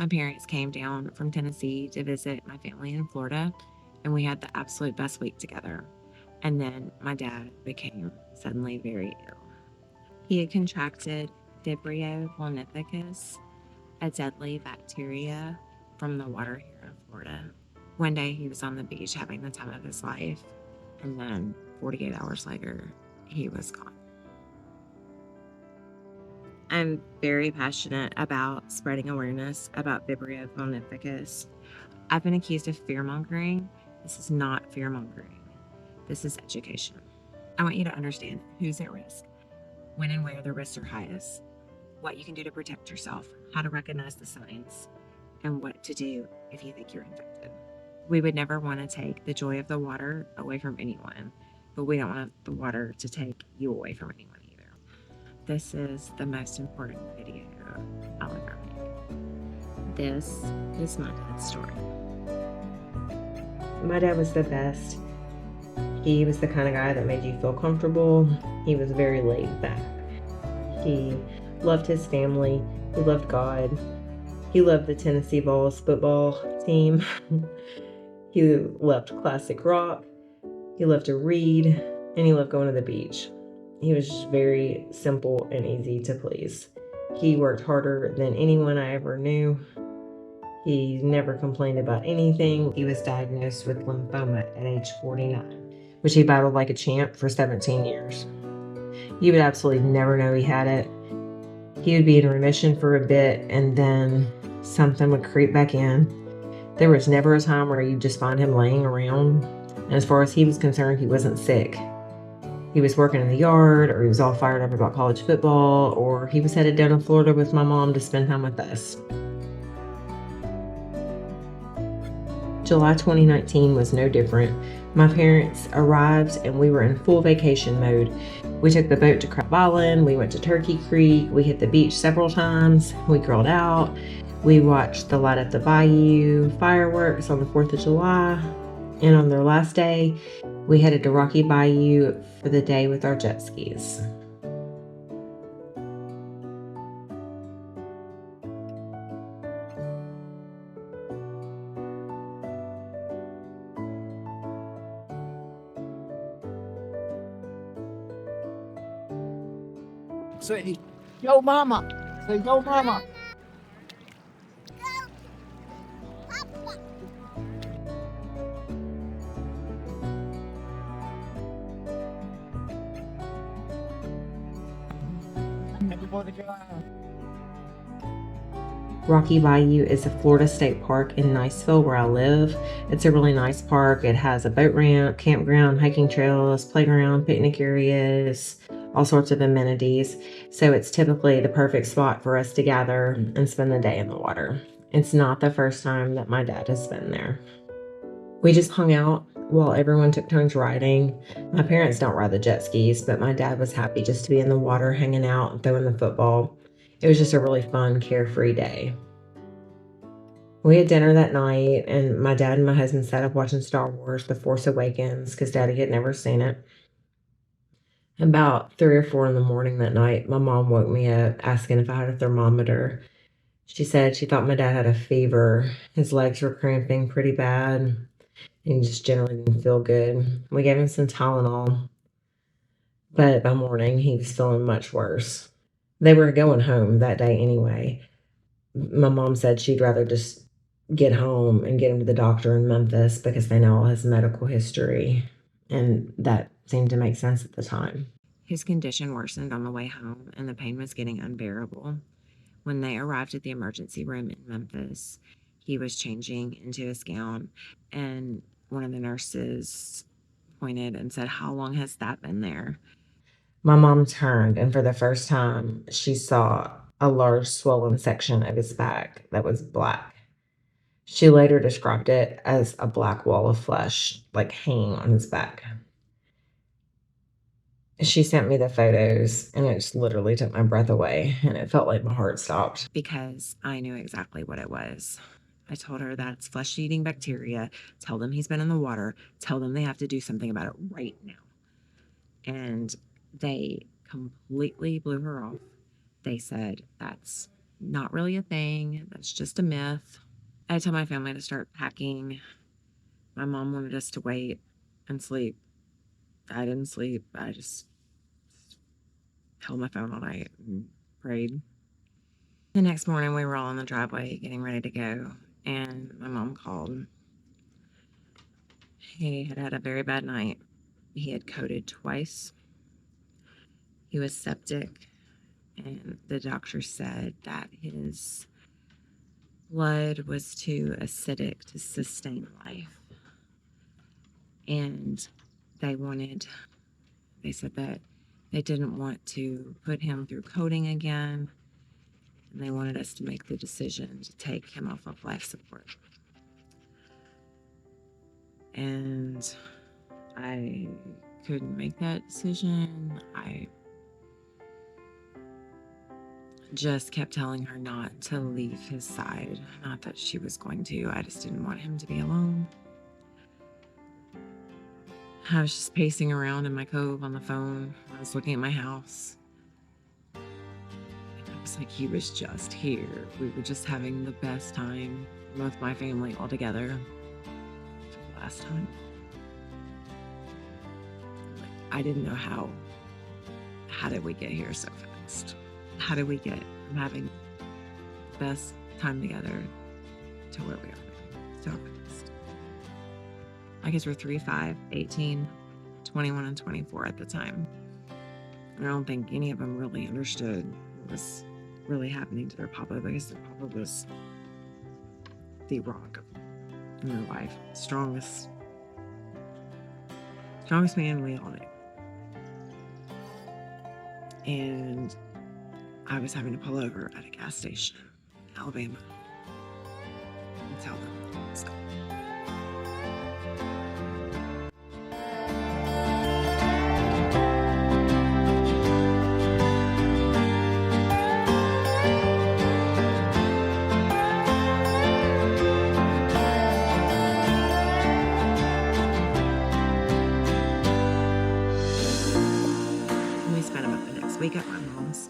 My parents came down from Tennessee to visit my family in Florida, and we had the absolute best week together. And then my dad became suddenly very ill. He had contracted Vibrio Vulnificus, a deadly bacteria from the water here in Florida. One day he was on the beach having the time of his life, and then 48 hours later, he was gone. I'm very passionate about spreading awareness about Vibrio Vulnificus. I've been accused of fear-mongering. This is not fear-mongering. This is education. I want you to understand who's at risk, when and where the risks are highest, what you can do to protect yourself, how to recognize the signs, and what to do if you think you're infected. We would never want to take the joy of the water away from anyone, but we don't want the water to take you away from anyone either. This is the most important video I'll ever make. This is my dad's story. My dad was the best. He was the kind of guy that made you feel comfortable. He was very laid back. He loved his family. He loved God. He loved the Tennessee Vols football team. He loved classic rock. He loved to read, and he loved going to the beach. He was just very simple and easy to please. He worked harder than anyone I ever knew. He never complained about anything. He was diagnosed with lymphoma at age 49, which he battled like a champ for 17 years. You would absolutely never know he had it. He would be in remission for a bit, and then something would creep back in. There was never a time where you'd just find him laying around. And as far as he was concerned, he wasn't sick. He was working in the yard, or he was all fired up about college football, or he was headed down to Florida with my mom to spend time with us. July 2019 was no different. My parents arrived and we were in full vacation mode. We took the boat to Crab Island, we went to Turkey Creek, we hit the beach several times, we grilled out, we watched the Light Up the Bayou fireworks on the 4th of July, and on their last day, we headed to Rocky Bayou for the day with our jet skis. Say, yo, mama. Say, yo, mama. Rocky Bayou is a Florida state park in Niceville where I live. It's a really nice park. It has a boat ramp, campground, hiking trails, playground, picnic areas, all sorts of amenities. So it's typically the perfect spot for us to gather and spend the day in the water. It's not the first time that my dad has been there. We just hung out while everyone took turns riding. My parents don't ride the jet skis, but my dad was happy just to be in the water, hanging out, and throwing the football. It was just a really fun, carefree day. We had dinner that night, and my dad and my husband sat up watching Star Wars: The Force Awakens because Daddy had never seen it. About 3 or 4 in the morning that night, my mom woke me up asking if I had a thermometer. She said she thought my dad had a fever. His legs were cramping pretty bad, and he just generally didn't feel good. We gave him some Tylenol, but by morning he was feeling much worse. They were going home that day anyway. My mom said she'd rather just get home and get him to the doctor in Memphis because they know all his medical history, and that seemed to make sense at the time. His condition worsened on the way home, and the pain was getting unbearable. When they arrived at the emergency room in Memphis, he was changing into his gown, and one of the nurses pointed and said, "How long has that been there?" My mom turned, and for the first time, she saw a large swollen section of his back that was black. She later described it as a black wall of flesh, like hanging on his back. She sent me the photos, and it just literally took my breath away, and it felt like my heart stopped. Because I knew exactly what it was. I told her that it's flesh-eating bacteria. Tell them he's been in the water. Tell them they have to do something about it right now. And they completely blew her off. They said, "That's not really a thing. That's just a myth. I told my family to start packing. My mom wanted us to wait and sleep. I didn't sleep. I just held my phone all night and prayed. The next morning, we were all in the driveway getting ready to go, and my mom called. He had had a very bad night. He had coded twice. He was septic, and the doctor said that his blood was too acidic to sustain life. And they said that they didn't want to put him through coding again, and they wanted us to make the decision to take him off of life support. And I couldn't make that decision. I just kept telling her not to leave his side. Not that she was going to. I just didn't want him to be alone. I was just pacing around in my cove on the phone. I was looking at my house. It was like he was just here. We were just having the best time with my family all together for the last time. I didn't know how did we get here so fast? How did we get from having the best time together to where we are now? So fast. My kids were 3, 5, 18, 21, and 24 at the time. I don't think any of them really understood what was really happening to their papa, because their papa was the rock in their life. Strongest man we all knew. And I was having to pull over at a gas station in Alabama and tell them I was gone. We spent about the next week at my mom's.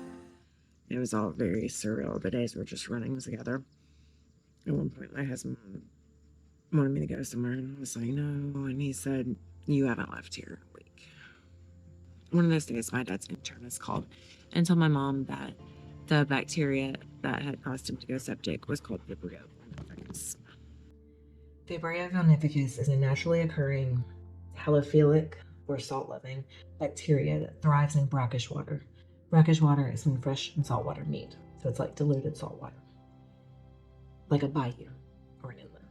It was all very surreal. The days were just running together. At one point, my husband wanted me to go somewhere, and I was like, no. And he said, you haven't left here in a week. One of those days, my dad's internist called and told my mom that the bacteria that had caused him to go septic was called Vibrio Vulnificus. Vibrio Vulnificus is a naturally occurring halophilic or salt-loving bacteria that thrives in brackish water. Brackish water is when fresh and salt water meet, so it's like diluted salt water, like a bayou or an inlet.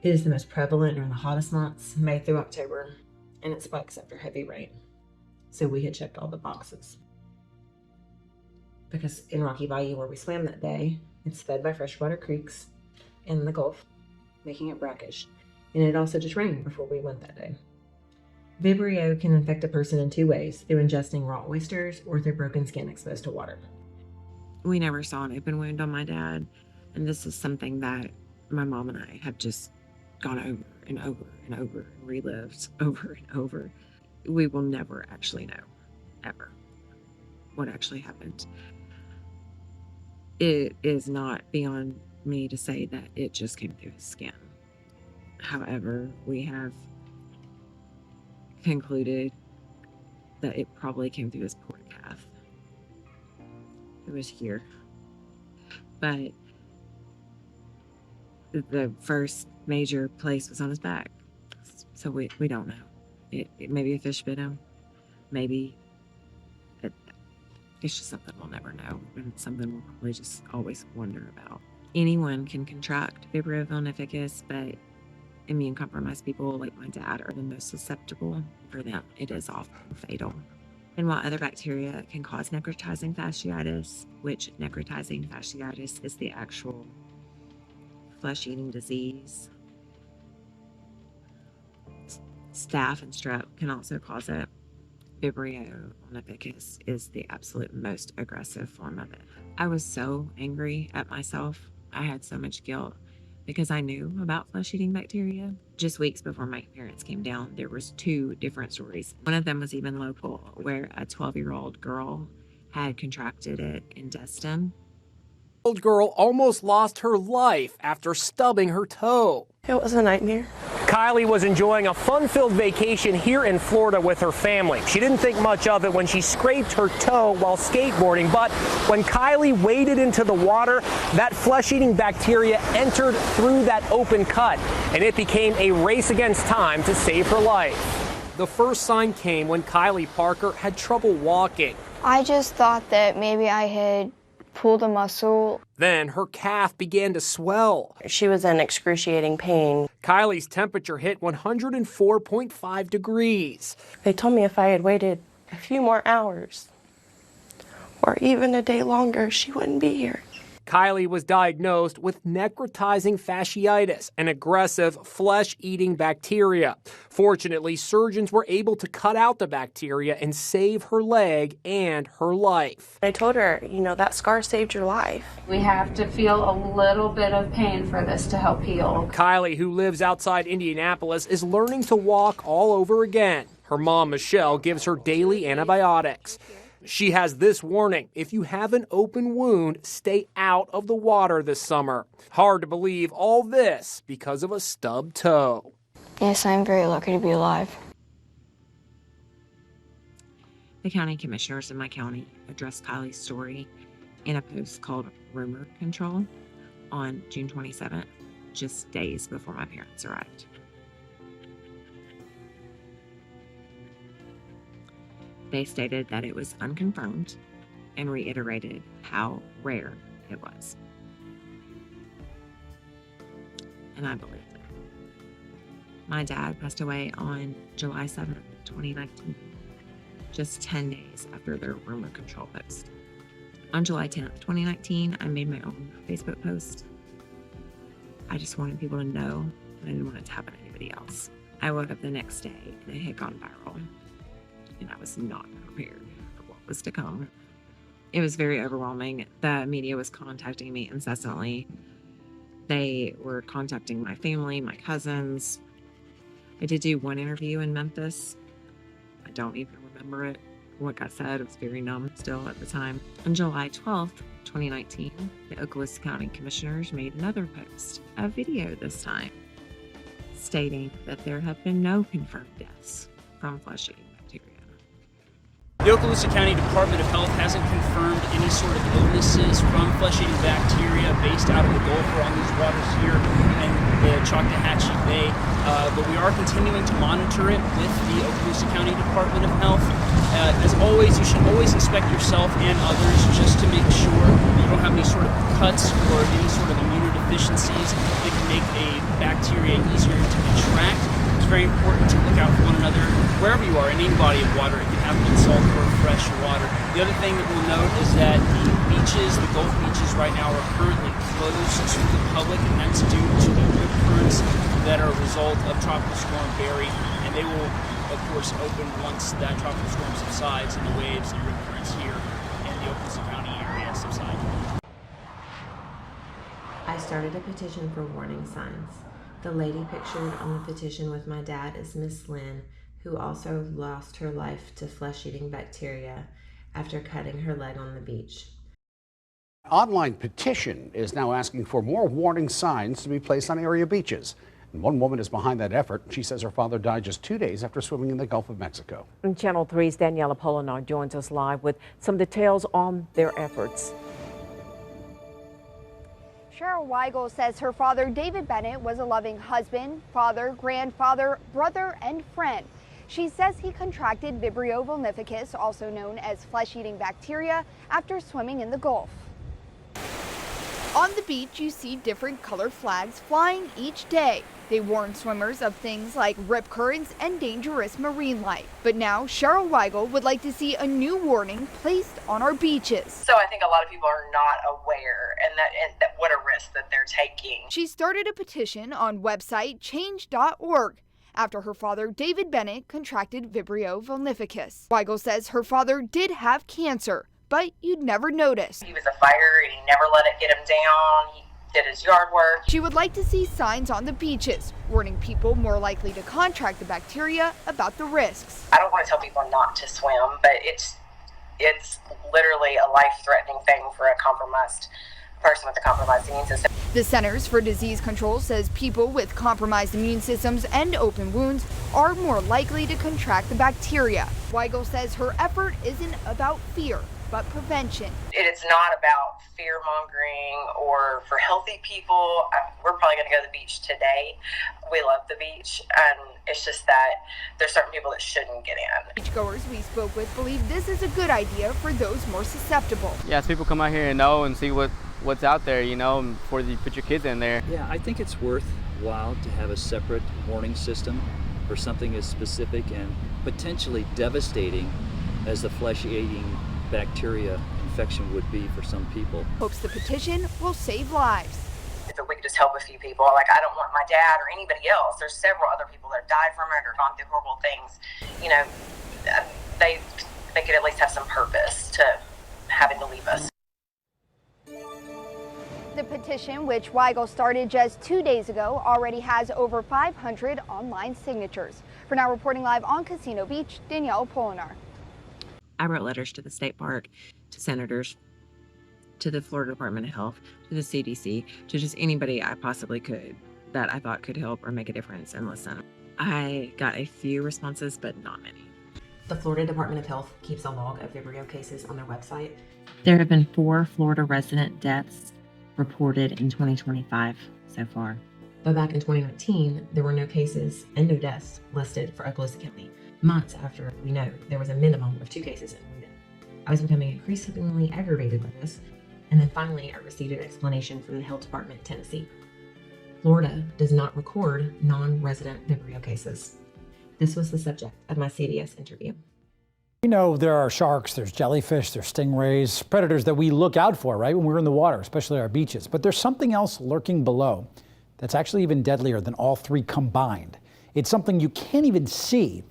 It is the most prevalent during the hottest months, May through October, and it spikes after heavy rain. So we had checked all the boxes. Because in Rocky Bayou, where we swam that day, it's fed by freshwater creeks in the Gulf, making it brackish. And it also just rained before we went that day. Vibrio can infect a person in 2 ways, through ingesting raw oysters or through broken skin exposed to water. We never saw an open wound on my dad, and this is something that my mom and I have just gone over and over and over and relived over and over. We will never actually know, ever, what actually happened. It is not beyond me to say that it just came through his skin. However, we have concluded that it probably came through his port cath. It was here. But the first major place was on his back. So we don't know. It maybe a fish bit him. Maybe it's just something we'll never know, and something we'll probably just always wonder about. Anyone can contract Vibrio Vulnificus, but immune-compromised people like my dad are the most susceptible. For them, it is often fatal. And while other bacteria can cause necrotizing fasciitis, which necrotizing fasciitis is the actual flesh-eating disease, staph and strep can also cause it. Vibrio Vulnificus is the absolute most aggressive form of it. I was so angry at myself. I had so much guilt because I knew about flesh-eating bacteria. Just weeks before my parents came down, there was 2 different stories. One of them was even local, where a 12-year-old girl had contracted it in Destin, Old girl almost lost her life after stubbing her toe. It was a nightmare. Kylie was enjoying a fun-filled vacation here in Florida with her family. She didn't think much of it when she scraped her toe while skateboarding, but when Kylie waded into the water, that flesh-eating bacteria entered through that open cut, and it became a race against time to save her life. The first sign came when Kylie Parker had trouble walking. I just thought that maybe I had pulled a muscle. Then her calf began to swell. She was in excruciating pain. Kylie's temperature hit 104.5 degrees. They told me if I had waited a few more hours or even a day longer, she wouldn't be here. Kylie was diagnosed with necrotizing fasciitis, an aggressive flesh-eating bacteria. Fortunately, surgeons were able to cut out the bacteria and save her leg and her life. I told her, that scar saved your life. We have to feel a little bit of pain for this to help heal. Kylie, who lives outside Indianapolis, is learning to walk all over again. Her mom, Michelle, gives her daily antibiotics. She has this warning: if you have an open wound, stay out of the water this summer. Hard to believe all this because of a stubbed toe. Yes, I'm very lucky to be alive. The county commissioners in my county addressed Kylie's story in a post called Rumor Control on June 27th, just days before my parents arrived. They stated that it was unconfirmed and reiterated how rare it was. And I believed it. My dad passed away on July 7th, 2019, just 10 days after their rumor control post. On July 10th, 2019, I made my own Facebook post. I just wanted people to know, and I didn't want it to happen to anybody else. I woke up the next day and it had gone viral. And I was not prepared for what was to come. It was very overwhelming. The media was contacting me incessantly. They were contacting my family, my cousins. I did do one interview in Memphis. I don't even remember it. What got said, it was very numb still at the time. On July 12th, 2019, the Okaloosa County Commissioners made another post, a video this time, stating that there have been no confirmed deaths from flesh-eating bacteria. The Okaloosa County Department of Health hasn't confirmed any sort of illnesses from flesh-eating bacteria based out of the Gulf or on these waters here in the Choctawhatchee Bay, but we are continuing to monitor it with the Okaloosa County Department of Health. As always, you should always inspect yourself and others just to make sure you don't have any sort of cuts or any sort of immunodeficiencies that can make a bacteria easier to contract. It's very important to look out for one another wherever you are in any body of water. It can have been salt or fresh water. The other thing that we'll note is that the beaches, the Gulf beaches right now are currently closed to the public, and that's due to the rip currents that are a result of Tropical Storm Barry, and they will, of course, open once that tropical storm subsides and the waves and rip currents here in the Okaloosa County area subside. I started a petition for warning signs. The lady pictured on the petition with my dad is Miss Lynn, who also lost her life to flesh-eating bacteria after cutting her leg on the beach. Online Petition is now asking for more warning signs to be placed on area beaches. And one woman is behind that effort. She says her father died just 2 days after swimming in the Gulf of Mexico. And Channel 3's Daniela Polinar joins us live with some details on their efforts. Cheryl Weigel says her father, David Bennett, was a loving husband, father, grandfather, brother, and friend. She says he contracted Vibrio Vulnificus, also known as flesh-eating bacteria, after swimming in the Gulf. On the beach, you see different colored flags flying each day. They warn swimmers of things like rip currents and dangerous marine life. But now, Cheryl Weigel would like to see a new warning placed on our beaches. So I think a lot of people are not aware and that what a risk that they're taking. She started a petition on website change.org after her father, David Bennett, contracted Vibrio Vulnificus. Weigel says her father did have cancer, but you'd never notice. He was a fighter and he never let it get him down. He did his yard work. She would like to see signs on the beaches, warning people more likely to contract the bacteria about the risks. I don't want to tell people not to swim, but it's literally a life-threatening thing for a compromised person with a compromised immune system. The Centers for Disease Control says people with compromised immune systems and open wounds are more likely to contract the bacteria. Weigel says her effort isn't about fear, but prevention. It's not about fear-mongering or for healthy people. We're probably going to go to the beach today. We love the beach, and it's just that there's certain people that shouldn't get in. Beachgoers we spoke with believe this is a good idea for those more susceptible. Yeah, so people come out here and know and see what's out there, you know, before you put your kids in there. Yeah, I think it's worthwhile to have a separate warning system for something as specific and potentially devastating as the flesh-eating bacteria infection would be for some people. Hopes the petition will save lives. If we could just help a few people, like I don't want my dad or anybody else. There's several other people that have died from it or gone through horrible things. You know, they could at least have some purpose to having to leave us. The petition, which Weigel started just 2 days ago, already has over 500 online signatures. For now, reporting live on Casino Beach, Danielle Polinar. I wrote letters to the state park, to senators, to the Florida Department of Health, to the CDC, to just anybody I possibly could that I thought could help or make a difference and listen. I got a few responses, but not many. The Florida Department of Health keeps a log of Vibrio cases on their website. There have been 4 Florida resident deaths reported in 2025 so far. But back in 2019, there were no cases and no deaths listed for Okaloosa County, months after we know there was a minimum of 2 cases in Wheaton. I was becoming increasingly aggravated by this, and then finally I received an explanation from the Health Department in Tennessee. Florida does not record non-resident Vibrio cases. This was the subject of my CDS interview. You know, there are sharks, there's jellyfish, there's stingrays, predators that we look out for, right, when we're in the water, especially our beaches. But there's something else lurking below that's actually even deadlier than all 3 combined. It's something you can't even see,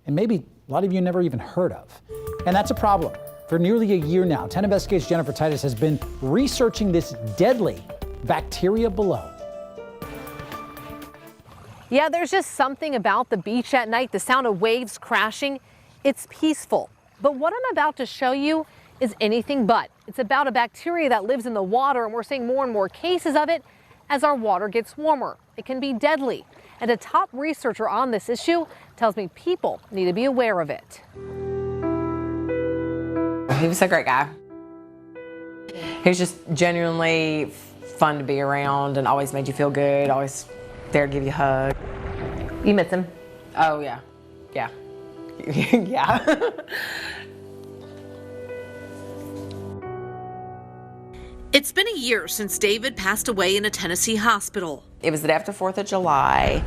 and maybe a lot of you never even heard of. And that's a problem. For nearly a year now, 10 Investigates Jennifer Titus has been researching this deadly bacteria below. Yeah, there's just something about the beach at night, the sound of waves crashing. It's peaceful. But what I'm about to show you is anything but. It's about a bacteria that lives in the water, and we're seeing more and more cases of it as our water gets warmer. It can be deadly. And a top researcher on this issue tells me people need to be aware of it. He was a great guy. He was just genuinely fun to be around and always made you feel good, always there to give you a hug. You miss him? Oh, yeah. Yeah. Yeah. It's been a year since David passed away in a Tennessee hospital. It was the day after 4th of July.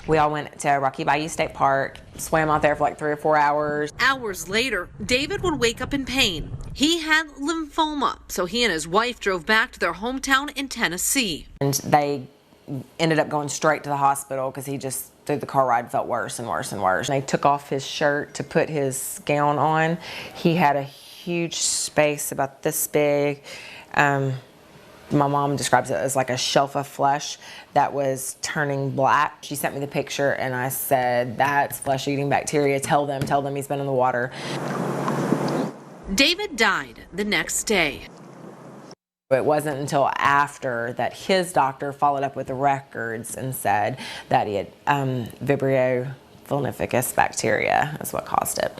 We all went to Rocky Bayou State Park, swam out there for like 3 or 4 hours. Hours later, David would wake up in pain. He had lymphoma, so he and his wife drove back to their hometown in Tennessee. And they ended up going straight to the hospital because he just, through the car ride, felt worse and worse and worse. They took off his shirt to put his gown on. He had a huge space about this big. My mom describes it as like a shelf of flesh that was turning black. She sent me the picture and I said, that's flesh-eating bacteria. Tell them he's been in the water. David died the next day. It wasn't until after that his doctor followed up with the records and said that he had Vibrio Vulnificus bacteria is what caused it.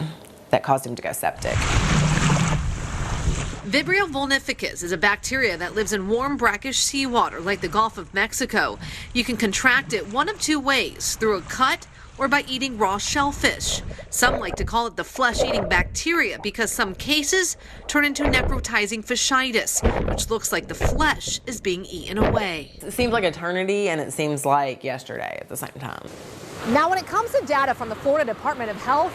That caused him to go septic. Vibrio vulnificus is a bacteria that lives in warm, brackish seawater like the Gulf of Mexico. You can contract it one of 2 ways, through a cut or by eating raw shellfish. Some like to call it the flesh-eating bacteria because some cases turn into necrotizing fasciitis, which looks like the flesh is being eaten away. It seems like eternity and it seems like yesterday at the same time. Now, when it comes to data from the Florida Department of Health,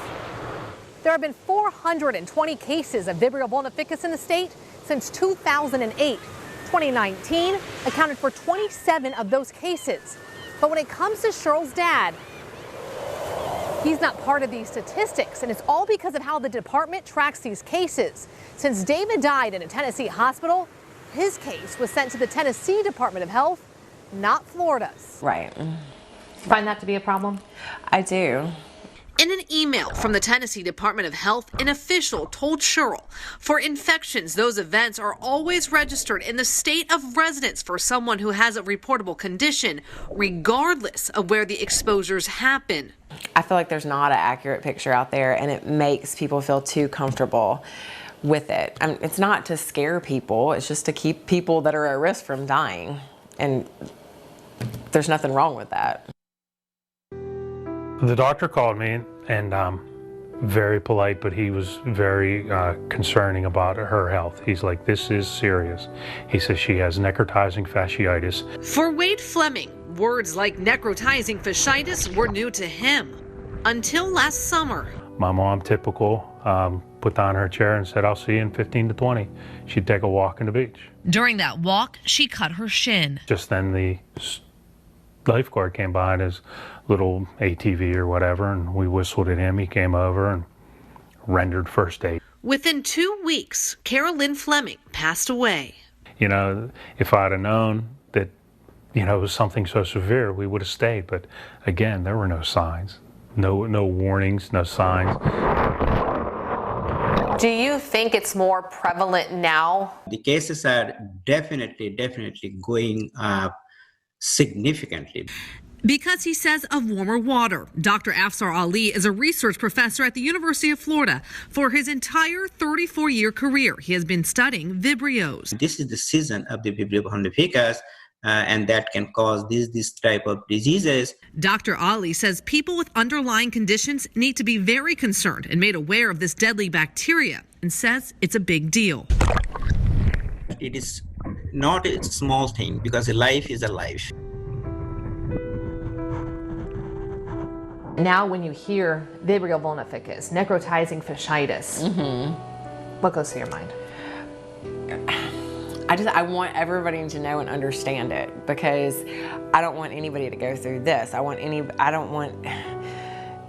there have been 420 cases of Vibrio vulnificus in the state since 2008. 2019 accounted for 27 of those cases. But when it comes to Cheryl's dad, he's not part of these statistics, and it's all because of how the department tracks these cases. Since David died in a Tennessee hospital, his case was sent to the Tennessee Department of Health, not Florida's. Right. Find that to be a problem? I do. In an email from the Tennessee Department of Health, an official told Sherrill, for infections, those events are always registered in the state of residence for someone who has a reportable condition, regardless of where the exposures happen. I feel like there's not an accurate picture out there, and it makes people feel too comfortable with it. It's not to scare people, it's just to keep people that are at risk from dying. And there's nothing wrong with that. The doctor called me and very polite, but he was very concerning about her health. He's like, this is serious. He says she has necrotizing fasciitis. For Wade Fleming, words like necrotizing fasciitis were new to him until last summer. My mom, typical, put down her chair and said, I'll see you in 15 to 20. She'd take a walk on the beach. During that walk, she cut her shin. Just then the lifeguard came by in his little ATV or whatever, and we whistled at him. He came over and rendered first aid. Within 2 weeks, Carolyn Fleming passed away. You know, if I'd have known that, you know, it was something so severe, we would have stayed. But again, there were no signs, no warnings, no signs. Do you think it's more prevalent now? The cases are definitely going up significantly. Because he says of warmer water. Dr. Afsar Ali is a research professor at the University of Florida. For his entire 34-year career, he has been studying Vibrios. This is the season of the Vibrio Vulnificus, and that can cause this type of diseases. Dr. Ali says people with underlying conditions need to be very concerned and made aware of this deadly bacteria, and says it's a big deal. It is not a small thing, because a life is a life. Now when you hear Vibrio vulnificus, necrotizing fasciitis, what goes through your mind? I want everybody to know and understand it, because I don't want anybody to go through this. I don't want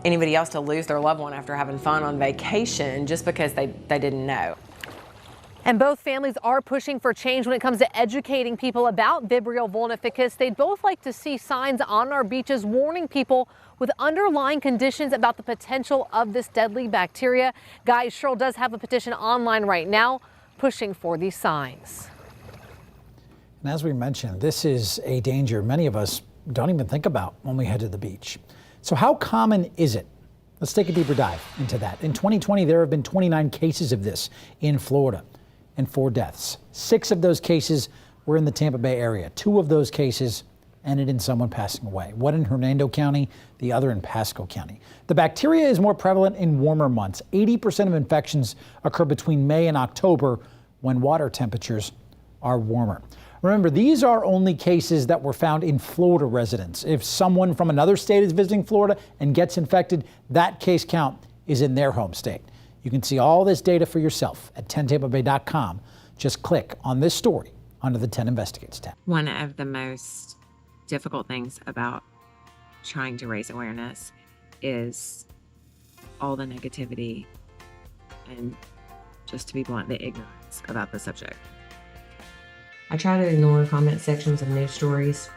anybody else to lose their loved one after having fun on vacation just because they didn't know. And both families are pushing for change when it comes to educating people about Vibrio vulnificus. They'd both like to see signs on our beaches warning people with underlying conditions about the potential of this deadly bacteria. Guys, Cheryl does have a petition online right now pushing for these signs. And as we mentioned, this is a danger many of us don't even think about when we head to the beach. So how common is it? Let's take a deeper dive into that. In 2020, there have been 29 cases of this in Florida and 4 deaths. 6 of those cases were in the Tampa Bay area. 2 of those cases ended in someone passing away. One in Hernando County, the other in Pasco County. The bacteria is more prevalent in warmer months. 80% of infections occur between May and October when water temperatures are warmer. Remember, these are only cases that were found in Florida residents. If someone from another state is visiting Florida and gets infected, that case count is in their home state. You can see all this data for yourself at 10tampabay.com. Just click on this story under the 10 Investigates tab. One of the most difficult things about trying to raise awareness is all the negativity and, just to be blunt, the ignorance about the subject. I try to ignore comment sections of news stories.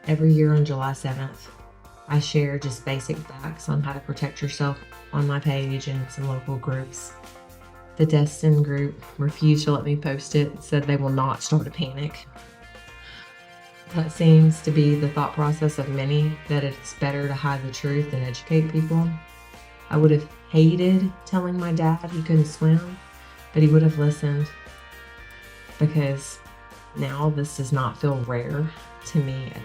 Every year on July 7th, I share just basic facts on how to protect yourself on my page and some local groups. The Destin group refused to let me post it, said they will not start a panic. That seems to be the thought process of many, that it's better to hide the truth than educate people. I would have hated telling my dad he couldn't swim, but he would have listened, because now this does not feel rare to me at all.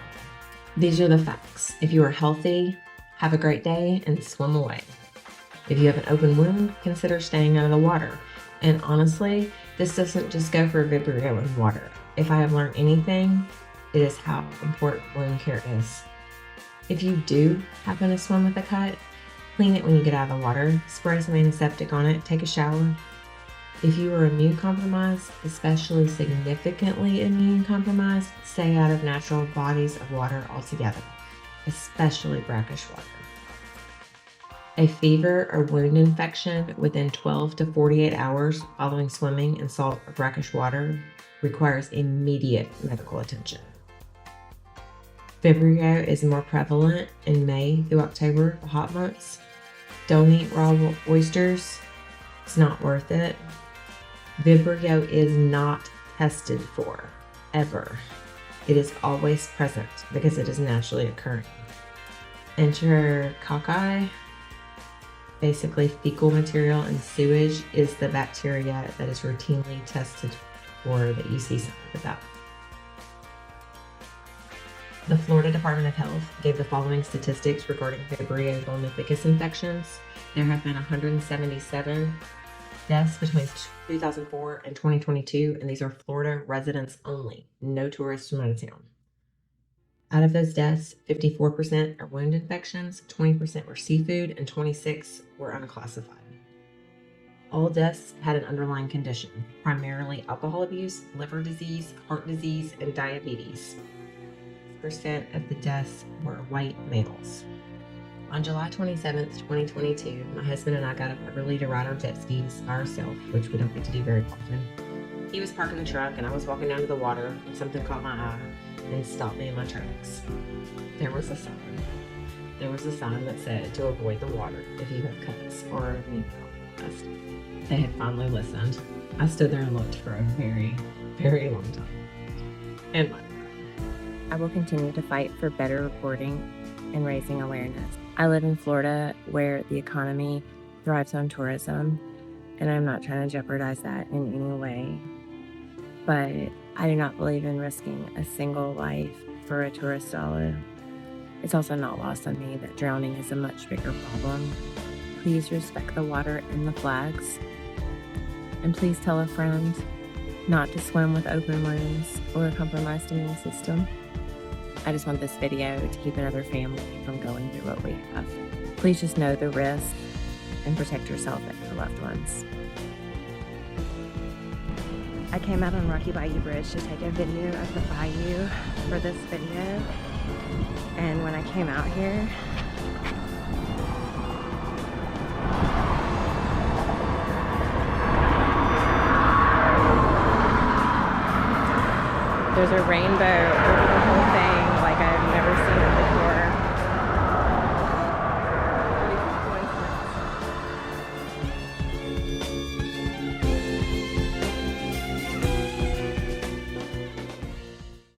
These are the facts. If you are healthy, have a great day and swim away. If you have an open wound, consider staying out of the water. And honestly, this doesn't just go for Vibrio in water. If I have learned anything, it is how important wound care is. If you do happen to swim with a cut, clean it when you get out of the water, spray some antiseptic on it, take a shower. If you are immune compromised, especially significantly immune compromised, stay out of natural bodies of water altogether, especially brackish water. A fever or wound infection within 12 to 48 hours following swimming in salt or brackish water requires immediate medical attention. Vibrio is more prevalent in May through October, the hot months. Don't eat raw oysters. It's not worth it. Vibrio is not tested for, ever. It is always present because it is naturally occurring. Enterococci, basically fecal material and sewage, is the bacteria that is routinely tested for that you see something about. The Florida Department of Health gave the following statistics regarding Vibrio Vulnificus infections. There have been 177 deaths between 2004 and 2022, and these are Florida residents only, no tourists from out of town. Out of those deaths, 54% are wound infections, 20% were seafood, and 26% were unclassified. All deaths had an underlying condition, primarily alcohol abuse, liver disease, heart disease, and diabetes. 6% of the deaths were white males. On July 27th, 2022, my husband and I got up early to ride our jet skis by ourselves, which we don't get to do very often. He was parking the truck and I was walking down to the water and something caught my eye and stopped me in my tracks. There was a sign. There was a sign that said to avoid the water if you have cuts or need help. They had finally listened. I stood there and looked for a very, very long time. And I will continue to fight for better reporting and raising awareness. I live in Florida where the economy thrives on tourism, and I'm not trying to jeopardize that in any way. But I do not believe in risking a single life for a tourist dollar. It's also not lost on me that drowning is a much bigger problem. Please respect the water and the flags. And please tell a friend not to swim with open wounds or a compromised immune system. I just want this video to keep another family from going through what we have. Please just know the risk and protect yourself and your loved ones. I came out on Rocky Bayou Bridge to take a video of the bayou for this video. And when I came out here, there's a rainbow over the whole thing like I've never seen it before.